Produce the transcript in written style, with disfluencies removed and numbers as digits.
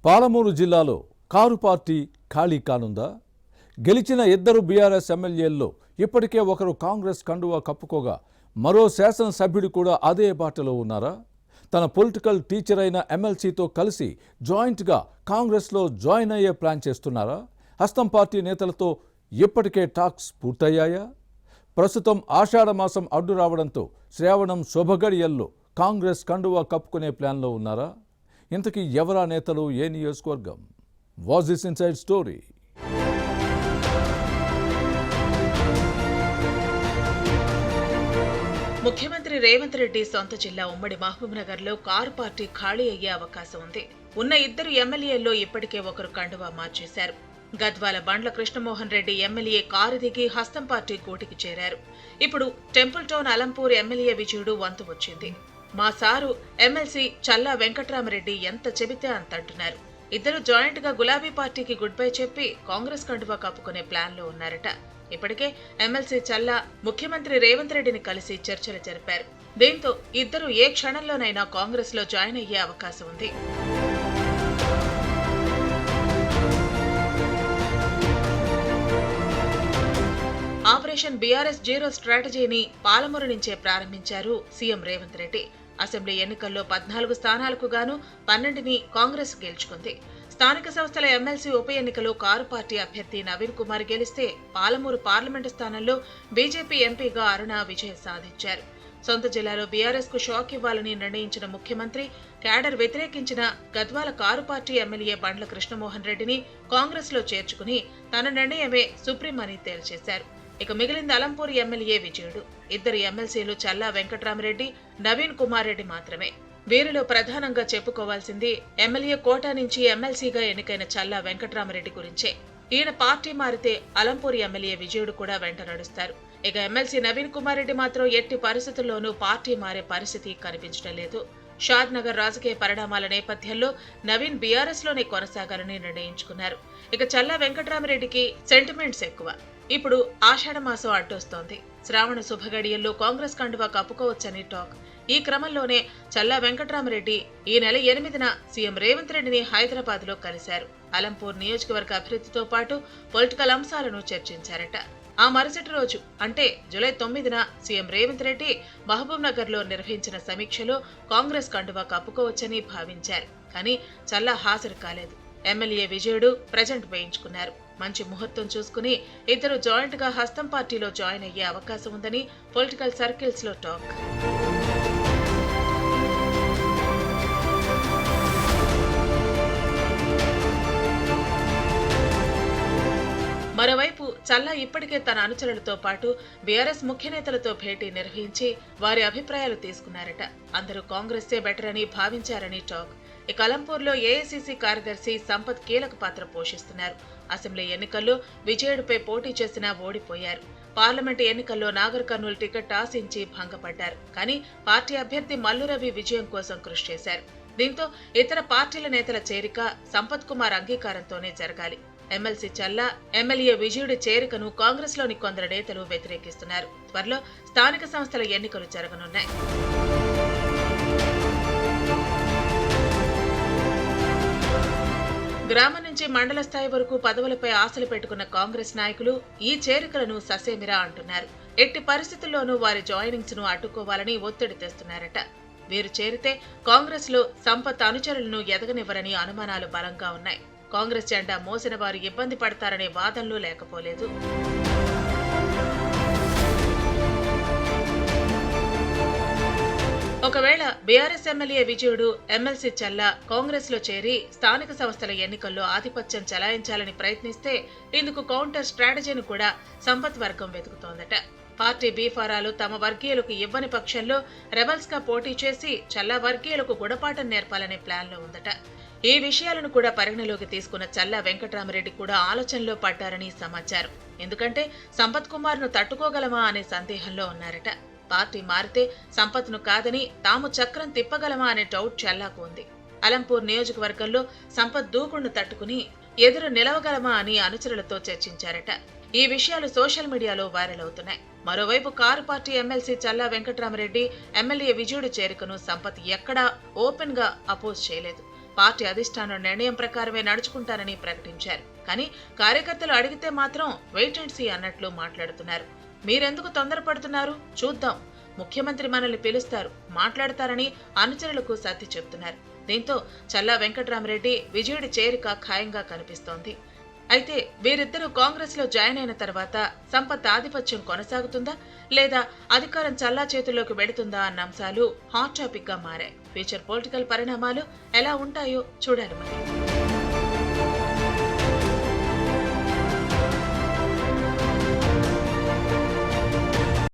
పాలమూరు జిల్లాలో car party ఖాళీ కానుందా? గెలిచిన ఇద్దరు బీఆర్ఎస్ ఎమ్మెల్యేల్లో ఇప్పటికే ఒకరు కాంగ్రెస్ కండువా కప్పుకోగా మరో శాసనసభ్యుడు కూడా అదే బాటలో ఉన్నారా? తన పొలిటికల్ టీచర్ అయిన ఎమ్మెల్సీతో కలిసి జాయింట్గా కాంగ్రెస్లో జాయిన్ అయ్యే ప్లాన్ చేస్తున్నారా? హస్తం పార్టీ నేతలతో ఇప్పటికే టాక్స్ పూర్తయ్యాయా? ప్రస్తుతం ఆషాఢ మాసం అడ్డు రావడంతో శ్రావణం శుభగడియల్లో కాంగ్రెస్ కండువా కప్పుకునే ప్లాన్లో ఉన్నారా? ఇంతకీ ఎవరా నేతలు, ఏ నియోజకవర్గం? Was this inside story? ముఖ్యమంత్రి రేవంత్ రెడ్డి సొంత జిల్లా ఉమ్మడి మహబూబ్నగర్లో కారు పార్టీ ఖాళీ అయ్యే అవకాశం ఉంది. ఉన్న ఇద్దరు ఎమ్మెల్యేల్లో ఇప్పటికే ఒకరు కండువా మార్చేశారు. గద్వాల బండ్ల కృష్ణమోహన్ రెడ్డి ఎమ్మెల్యే కారు దిగి హస్తం పార్టీ గూటికి చేరారు. ఇప్పుడు టెంపుల్ టౌన్ అలంపూర్ ఎమ్మెల్యే విజయుడు వంతు వచ్చింది. మా సారు ఎమ్మెల్సీ చల్లా వెంకట్రామరెడ్డి ఎంత చెబితే అంత అంటున్నారు. ఇద్దరు జాయింట్ గా గులాబీ పార్టీకి గుడ్ బై చెప్పి కాంగ్రెస్ కండువా కప్పుకునే ప్లాన్ లో ఉన్నారట. ఇప్పటికే ఎమ్మెల్సీ చల్లా ముఖ్యమంత్రి రేవంత్ రెడ్డిని కలిసి చర్చలు జరిపారు. దీంతో ఇద్దరు ఏ క్షణంలోనైనా కాంగ్రెస్ లో జాయిన్ అయ్యే అవకాశం ఉంది. ఆపరేషన్ బీఆర్ఎస్ జీరో స్ట్రాటజీని పాలమూరు నుంచే ప్రారంభించారు సీఎం రేవంత్ రెడ్డి. అసెంబ్లీ ఎన్నికల్లో 14 స్థానాలకు గాను 12ని కాంగ్రెస్ గెలుచుకుంది. స్థానిక సంస్థల ఎమ్మెల్సీ ఉప ఎన్నికలో కారు పార్టీ అభ్యర్థి నవీన్ కుమార్ గెలిస్తే పాలమూరు పార్లమెంటు స్థానంలో బీజేపీ ఎంపీగా అరుణ విజయం సాధించారు. సొంత జిల్లాలో బీఆర్ఎస్ కు షాక్ ఇవ్వాలని నిర్ణయించిన ముఖ్యమంత్రి క్యాడర్ వ్యతిరేకించిన Gadwal car party MLA Bandla Krishnamohan రెడ్డిని కాంగ్రెస్ లో చేర్చుకుని తన నిర్ణయమే సుప్రీం అని తేల్చేశారు. ఇక మిగిలింది అలంపూర్ ఎమ్మెల్యే విజయుడు. ఇద్దరు ఎమ్మెల్సీలు చల్లా వెంకట్రామరెడ్డి, నవీన్ కుమార్ రెడ్డి మాత్రమే. వీరిలో ప్రధానంగా చెప్పుకోవాల్సింది ఎమ్మెల్యే కోటా నుంచి ఎమ్మెల్సీగా ఎన్నికైన చల్లా వెంకట్రామరెడ్డి గురించే. ఈయన పార్టీ మారితే అలంపూర్ ఎమ్మెల్యే విజయుడు కూడా వెంట నడుస్తారు. ఇక ఎమ్మెల్సీ నవీన్ కుమార్ రెడ్డి మాత్రం ఎట్టి పరిస్థితుల్లోనూ పార్టీ మారే పరిస్థితి కనిపించడం లేదు. షాద్ నగర్ రాజకీయ పరిణామాల నేపథ్యంలో నవీన్ బీఆర్ఎస్ లోనే కొనసాగాలని నిర్ణయించుకున్నారు. ఇక చల్లా వెంకట్రామరెడ్డికి సెంటిమెంట్స్ ఎక్కువ. ఇప్పుడు ఆషాఢ మాసం అడ్డొస్తోంది. శ్రావణ శుభగడియల్లో కాంగ్రెస్ కండువా కప్పుకోవచ్చని టాక్. ఈ క్రమంలోనే చల్లా వెంకట్రామరెడ్డి ఈ నెల 8న సీఎం రేవంత్ రెడ్డిని హైదరాబాద్ లో కలిశారు. అలంపూర్ నియోజకవర్గ అభివృద్ధితో పాటు పొలిటికల్ అంశాలను చర్చించారట. ఆ మరుసటి రోజు అంటే జూలై 9న సీఎం రేవంత్ రెడ్డి మహబూబ్ నగర్ లో నిర్వహించిన సమీక్షలో కాంగ్రెస్ కండువా కప్పుకోవచ్చని భావించారు. కానీ చల్లా హాజరు కాలేదు. ఎమ్మెల్యే విజయుడు ప్రెజెంట్ వేయించుకున్నారు. మంచి ముహూర్తం చూసుకుని ఇద్దరు జాయింట్ గా హస్తం పార్టీలో జాయిన్ అయ్యే అవకాశం ఉందని పొలిటికల్ సర్కిల్స్ లో టాక్. మరోవైపు చల్లా ఇప్పటికే తన అనుచరులతో పాటు బీఆర్ఎస్ ముఖ్య నేతలతో భేటీ నిర్వహించి వారి అభిప్రాయాలు తీసుకున్నారట. అందరూ కాంగ్రెస్సే బెటర్ అని భావించారని టాక్. ఇక అలంపూర్లో ఏఐసీసీ కార్యదర్శి సంపత్ కీలక పాత్ర పోషిస్తున్నారు. అసెంబ్లీ ఎన్నికల్లో విజయుడిపై పోటీ చేసినా ఓడిపోయారు. పార్లమెంటు ఎన్నికల్లో నాగర్ కర్నూల్ టికెట్ ఆశించి భంగపడ్డారు. కానీ పార్టీ అభ్యర్థి మల్లు రవి విజయం కోసం కృషి చేశారు. దీంతో ఇతర పార్టీల నేతల చేరిక సంపత్ కుమార్ అంగీకారంతోనే జరగాలి. ఎమ్మెల్సీ చల్లా, ఎమ్మెల్యే విజయుడి చేరికను కాంగ్రెస్ లోని కొందరు నేతలు వ్యతిరేకిస్తున్నారు. త్వరలో స్థానిక సంస్థల ఎన్నికలు జరగనున్నాయి. గ్రామం నుంచి మండల స్థాయి వరకు పదవులపై ఆశలు పెట్టుకున్న కాంగ్రెస్ నాయకులు ఈ చేరికలను ససేమిరా అంటున్నారు. ఎట్టి పరిస్థితుల్లోనూ వారి జాయినింగ్స్ ను అడ్డుకోవాలని ఒత్తిడి తెస్తున్నారట. వీరు చేరితే కాంగ్రెస్ లో సంపత్ అనుచరులను ఎదగనివ్వరని అనుమానాలు బలంగా ఉన్నాయి. కాంగ్రెస్ జెండా మోసిన వారు ఇబ్బంది పడతారనే వాదనలు లేకపోలేదు. ఒకవేళ బీఆర్ఎస్ ఎమ్మెల్యే విజయుడు, ఎమ్మెల్సీ చల్లా కాంగ్రెస్ లో చేరి స్థానిక సంస్థల ఎన్నికల్లో ఆధిపత్యం చెలాయించాలని ప్రయత్నిస్తే ఇందుకు కౌంటర్ స్ట్రాటజీని కూడా సంపత్ వర్గం వెతుకుతోందట. పార్టీ బీఫారాలు తమ వర్గీయులకు ఇవ్వని పక్షంలో రెబల్స్ గా పోటీ చేసి చల్లా వర్గీయులకు గుణపాఠం నేర్పాలనే ప్లాన్ లో ఉందట. ఈ విషయాలను కూడా పరిగణలోకి తీసుకున్న చల్లా వెంకట్రామరెడ్డి కూడా ఆలోచనలో పడ్డారని సమాచారం. ఎందుకంటే సంపత్ కుమార్ ను తట్టుకోగలమా అనే సందేహంలో ఉన్నారట. పార్టీ మారితే సంపత్ను కాదని తాము చక్రం తిప్పగలమా అనే డౌట్ చల్లాకు ఉంది. అలంపూర్ నియోజకవర్గంలో సంపత్ దూకుడును తట్టుకుని ఎదురు నిలవగలమా అని అనుచరులతో చర్చించారట. ఈ విషయాలు సోషల్ మీడియాలో వైరల్ అవుతున్నాయి. మరోవైపు కారు పార్టీ ఎమ్మెల్సీ చల్లా వెంకట్రామరెడ్డి, ఎమ్మెల్యే విజయుడి చేరికను సంపత్ ఎక్కడా ఓపెన్ గా అపోజ్ చేయలేదు. పార్టీ అధిష్టానం నిర్ణయం ప్రకారమే నడుచుకుంటారని ప్రకటించారు. కానీ కార్యకర్తలు అడిగితే మాత్రం వెయిట్ అండ్ సీ అన్నట్లు మాట్లాడుతున్నారు. మీరెందుకు తొందరపడుతున్నారు, చూద్దాం, ముఖ్యమంత్రి మనల్ని పిలుస్తారు, మాట్లాడతారని అనుచరులకు సర్ది చెప్తున్నారు. దీంతో చల్లా వెంకట్రామరెడ్డి విజయుడి చేరిక ఖాయంగా కనిపిస్తోంది. అయితే వీరిద్దరూ కాంగ్రెస్ లో జాయిన్ అయిన తర్వాత సంపత్ ఆధిపత్యం కొనసాగుతుందా లేదా అధికారం చల్లా చేతుల్లోకి వెడుతుందా అన్న అంశాలు హాట్ టాపిక్ గా మారాయి. ఫ్యూచర్ పొలిటికల్ పరిణామాలు ఎలా ఉంటాయో చూడాలి మరి.